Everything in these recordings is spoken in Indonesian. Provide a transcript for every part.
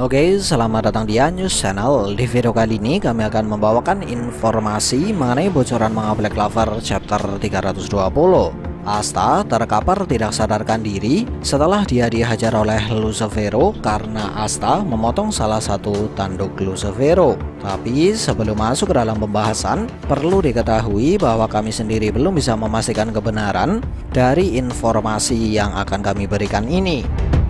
Oke, selamat datang di News Channel. Di video kali ini kami akan membawakan informasi mengenai bocoran manga Black Clover chapter 320. Asta terkapar tidak sadarkan diri setelah dia dihajar oleh Lucifero karena Asta memotong salah satu tanduk Lucifero. Tapi sebelum masuk ke dalam pembahasan, perlu diketahui bahwa kami sendiri belum bisa memastikan kebenaran dari informasi yang akan kami berikan ini.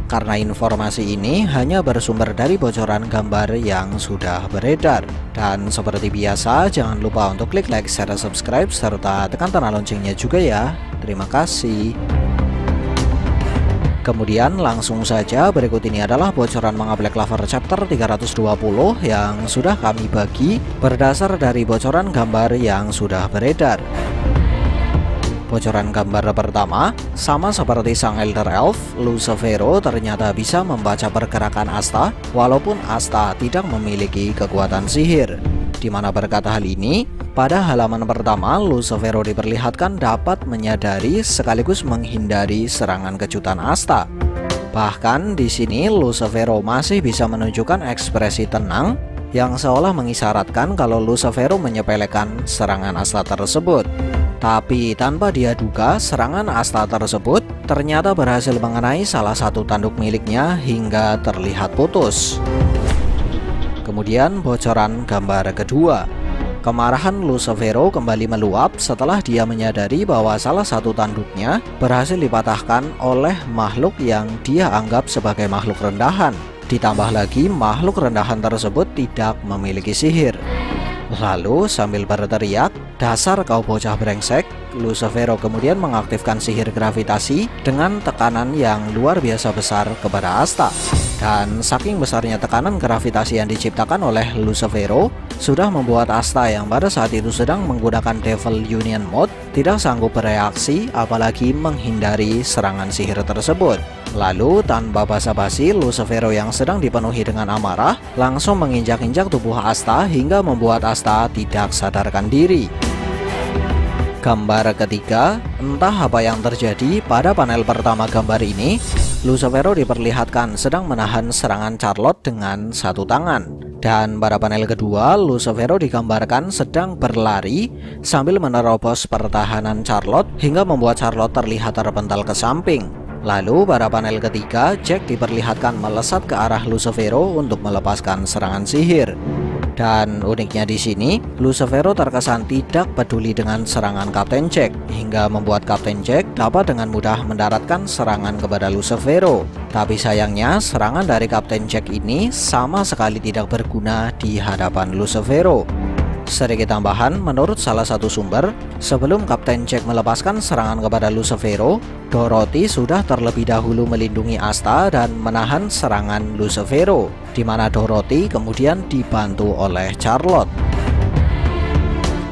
Karena informasi ini hanya bersumber dari bocoran gambar yang sudah beredar. Dan seperti biasa, jangan lupa untuk klik like, share, subscribe, serta tekan tanda loncengnya juga ya. Terima kasih. Kemudian langsung saja, berikut ini adalah bocoran manga Black Clover chapter 320 yang sudah kami bagi berdasar dari bocoran gambar yang sudah beredar. Bocoran gambar pertama, sama seperti sang Elder Elf, Lucifero ternyata bisa membaca pergerakan Asta walaupun Asta tidak memiliki kekuatan sihir. Di mana berkata hal ini, pada halaman pertama Lucifero diperlihatkan dapat menyadari sekaligus menghindari serangan kejutan Asta. Bahkan di sini Lucifero masih bisa menunjukkan ekspresi tenang yang seolah mengisyaratkan kalau Lucifero menyepelekan serangan Asta tersebut. Tapi tanpa dia duga, serangan Asta tersebut ternyata berhasil mengenai salah satu tanduk miliknya hingga terlihat putus. Kemudian bocoran gambar kedua. Kemarahan Lucifero kembali meluap setelah dia menyadari bahwa salah satu tanduknya berhasil dipatahkan oleh makhluk yang dia anggap sebagai makhluk rendahan. Ditambah lagi makhluk rendahan tersebut tidak memiliki sihir. Lalu sambil berteriak, "Dasar kau bocah brengsek," Lucifero kemudian mengaktifkan sihir gravitasi dengan tekanan yang luar biasa besar kepada Asta. Dan saking besarnya tekanan gravitasi yang diciptakan oleh Lucifero sudah membuat Asta yang pada saat itu sedang menggunakan Devil Union Mode tidak sanggup bereaksi apalagi menghindari serangan sihir tersebut. Lalu tanpa basa-basi, Lucifero yang sedang dipenuhi dengan amarah langsung menginjak-injak tubuh Asta hingga membuat Asta tidak sadarkan diri. Gambar ketiga, entah apa yang terjadi pada panel pertama gambar ini, Lucifero diperlihatkan sedang menahan serangan Charlotte dengan satu tangan. Dan pada panel kedua, Lucifero digambarkan sedang berlari sambil menerobos pertahanan Charlotte hingga membuat Charlotte terlihat terpental ke samping. Lalu pada panel ketiga, Jack diperlihatkan melesat ke arah Lucifero untuk melepaskan serangan sihir. Dan uniknya di sini, Lucifero terkesan tidak peduli dengan serangan Kapten Jack hingga membuat Kapten Jack dapat dengan mudah mendaratkan serangan kepada Lucifero. Tapi sayangnya, serangan dari Kapten Jack ini sama sekali tidak berguna di hadapan Lucifero. Sedikit tambahan, menurut salah satu sumber, sebelum Kapten Jack melepaskan serangan kepada Lucifero, Dorothy sudah terlebih dahulu melindungi Asta dan menahan serangan Lucifero, di mana Dorothy kemudian dibantu oleh Charlotte.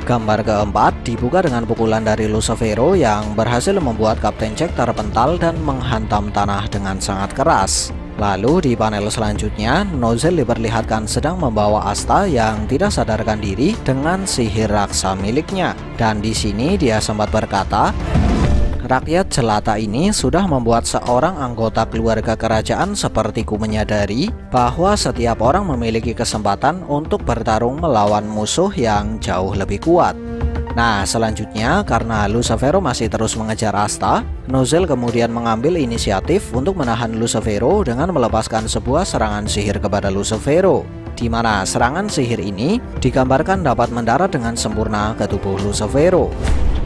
Gambar keempat dibuka dengan pukulan dari Lucifero yang berhasil membuat Kapten Jack terpental dan menghantam tanah dengan sangat keras. Lalu di panel selanjutnya, Nozel diperlihatkan sedang membawa Asta yang tidak sadarkan diri dengan sihir raksa miliknya. Dan di sini dia sempat berkata, "Rakyat jelata ini sudah membuat seorang anggota keluarga kerajaan sepertiku menyadari bahwa setiap orang memiliki kesempatan untuk bertarung melawan musuh yang jauh lebih kuat." Nah, selanjutnya karena Lucifero masih terus mengejar Asta, Nozel kemudian mengambil inisiatif untuk menahan Lucifero dengan melepaskan sebuah serangan sihir kepada Lucifero, di mana serangan sihir ini digambarkan dapat mendarat dengan sempurna ke tubuh Lucifero.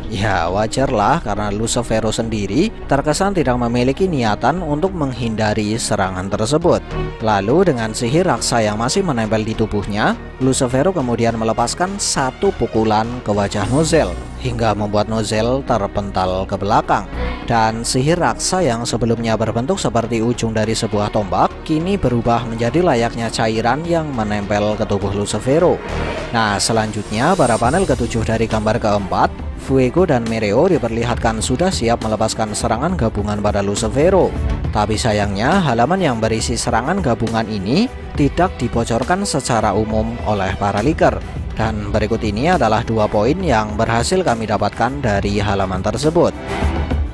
Ya wajarlah karena Lucifero sendiri terkesan tidak memiliki niatan untuk menghindari serangan tersebut. Lalu dengan sihir raksa yang masih menempel di tubuhnya, Lucifero kemudian melepaskan satu pukulan ke wajah Nozel hingga membuat Nozel terpental ke belakang. Dan sihir raksa yang sebelumnya berbentuk seperti ujung dari sebuah tombak kini berubah menjadi layaknya cairan yang menempel ke tubuh Lucifero. Nah, selanjutnya pada panel ketujuh dari gambar keempat, Fuego dan Mereo diperlihatkan sudah siap melepaskan serangan gabungan pada Lucifero. Tapi sayangnya halaman yang berisi serangan gabungan ini tidak dibocorkan secara umum oleh para leaker. Dan berikut ini adalah dua poin yang berhasil kami dapatkan dari halaman tersebut.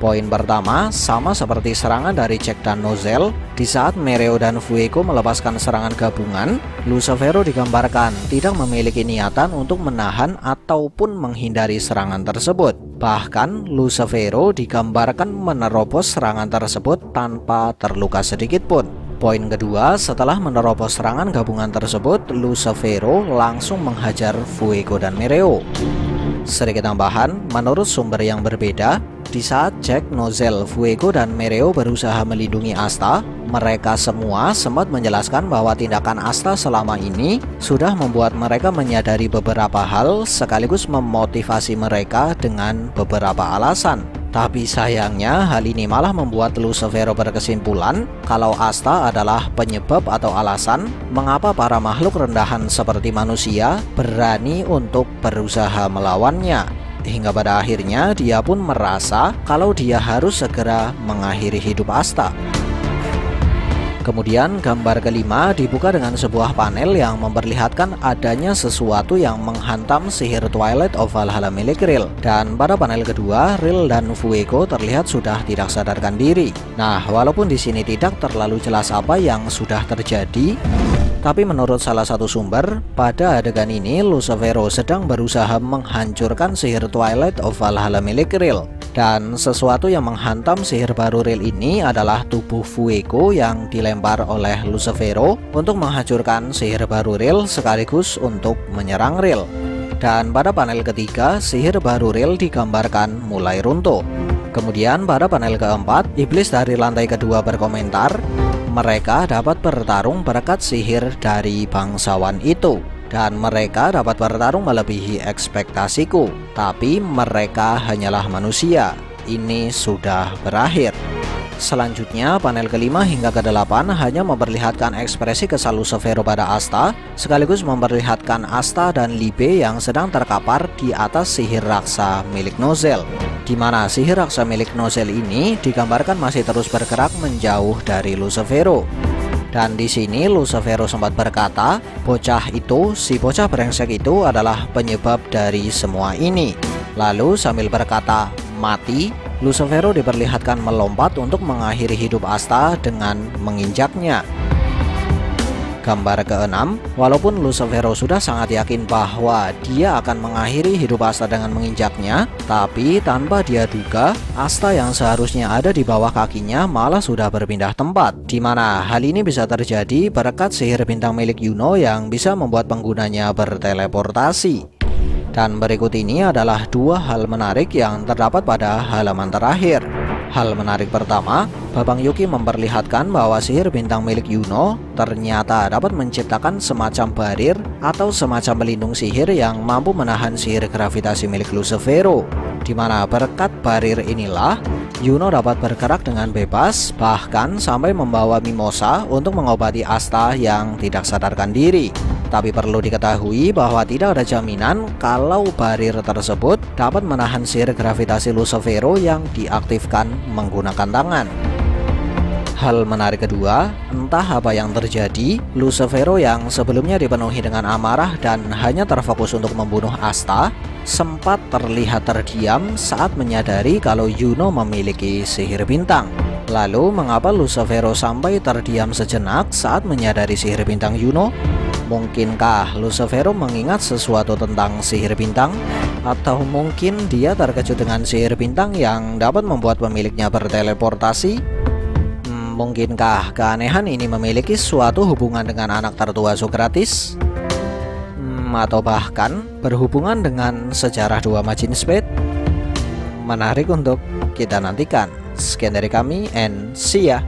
Poin pertama, sama seperti serangan dari Jack dan Nozel, di saat Mereo dan Fuego melepaskan serangan gabungan, Lucifero digambarkan tidak memiliki niatan untuk menahan ataupun menghindari serangan tersebut. Bahkan, Lucifero digambarkan menerobos serangan tersebut tanpa terluka sedikit pun. Poin kedua, setelah menerobos serangan gabungan tersebut, Lucifero langsung menghajar Fuego dan Mereo. Sedikit tambahan, menurut sumber yang berbeda, di saat Jack, Nozel, Fuego, dan Mereo berusaha melindungi Asta, mereka semua sempat menjelaskan bahwa tindakan Asta selama ini sudah membuat mereka menyadari beberapa hal sekaligus memotivasi mereka dengan beberapa alasan. Tapi sayangnya hal ini malah membuat Lucifero berkesimpulan kalau Asta adalah penyebab atau alasan mengapa para makhluk rendahan seperti manusia berani untuk berusaha melawannya. Hingga pada akhirnya dia pun merasa kalau dia harus segera mengakhiri hidup Asta. Kemudian gambar kelima dibuka dengan sebuah panel yang memperlihatkan adanya sesuatu yang menghantam sihir Twilight of Valhalla milik Rill. Dan pada panel kedua, Rill dan Fuego terlihat sudah tidak sadarkan diri. Nah, walaupun di sini tidak terlalu jelas apa yang sudah terjadi, tapi menurut salah satu sumber, pada adegan ini Lucifero sedang berusaha menghancurkan sihir Twilight of Valhalla milik Rill. Dan sesuatu yang menghantam sihir baru Rill ini adalah tubuh Fuego yang dilempar oleh Lucifero untuk menghancurkan sihir baru Rill sekaligus untuk menyerang Rill. Dan pada panel ketiga, sihir baru Rill digambarkan mulai runtuh. Kemudian pada panel keempat, iblis dari lantai kedua berkomentar, mereka dapat bertarung berkat sihir dari bangsawan itu. Dan mereka dapat bertarung melebihi ekspektasiku. Tapi mereka hanyalah manusia. Ini sudah berakhir. Selanjutnya panel kelima hingga ke-8 hanya memperlihatkan ekspresi kesal Lucifero pada Asta, sekaligus memperlihatkan Asta dan Libe yang sedang terkapar di atas sihir raksa milik Nozel, di mana sihir raksa milik Nozel ini digambarkan masih terus bergerak menjauh dari Lucifero. Dan di sini Lucifero sempat berkata, si bocah brengsek itu adalah penyebab dari semua ini. Lalu sambil berkata, mati, Lucifero diperlihatkan melompat untuk mengakhiri hidup Asta dengan menginjaknya. Gambar ke-6, walaupun Lucifero sudah sangat yakin bahwa dia akan mengakhiri hidup Asta dengan menginjaknya, tapi tanpa dia duga, Asta yang seharusnya ada di bawah kakinya malah sudah berpindah tempat, di mana hal ini bisa terjadi berkat sihir bintang milik Yuno yang bisa membuat penggunanya berteleportasi. Dan berikut ini adalah dua hal menarik yang terdapat pada halaman terakhir. Hal menarik pertama, Babang Yuki memperlihatkan bahwa sihir bintang milik Yuno ternyata dapat menciptakan semacam barir atau semacam pelindung sihir yang mampu menahan sihir gravitasi milik Lucifero, di mana berkat barir inilah Yuno dapat bergerak dengan bebas, bahkan sampai membawa Mimosa untuk mengobati Asta yang tidak sadarkan diri. Tapi perlu diketahui bahwa tidak ada jaminan kalau barir tersebut dapat menahan sihir gravitasi Lucifero yang diaktifkan menggunakan tangan. Hal menarik kedua, entah apa yang terjadi, Lucifero yang sebelumnya dipenuhi dengan amarah dan hanya terfokus untuk membunuh Asta, sempat terlihat terdiam saat menyadari kalau Yuno memiliki sihir bintang. Lalu mengapa Lucifero sampai terdiam sejenak saat menyadari sihir bintang Yuno? Mungkinkah Lucifero mengingat sesuatu tentang sihir bintang? Atau mungkin dia terkejut dengan sihir bintang yang dapat membuat pemiliknya berteleportasi? Mungkinkah keanehan ini memiliki suatu hubungan dengan anak tertua Socrates? Atau bahkan berhubungan dengan sejarah dua Majin Spade? Menarik untuk kita nantikan. Sekian dari kami and see ya.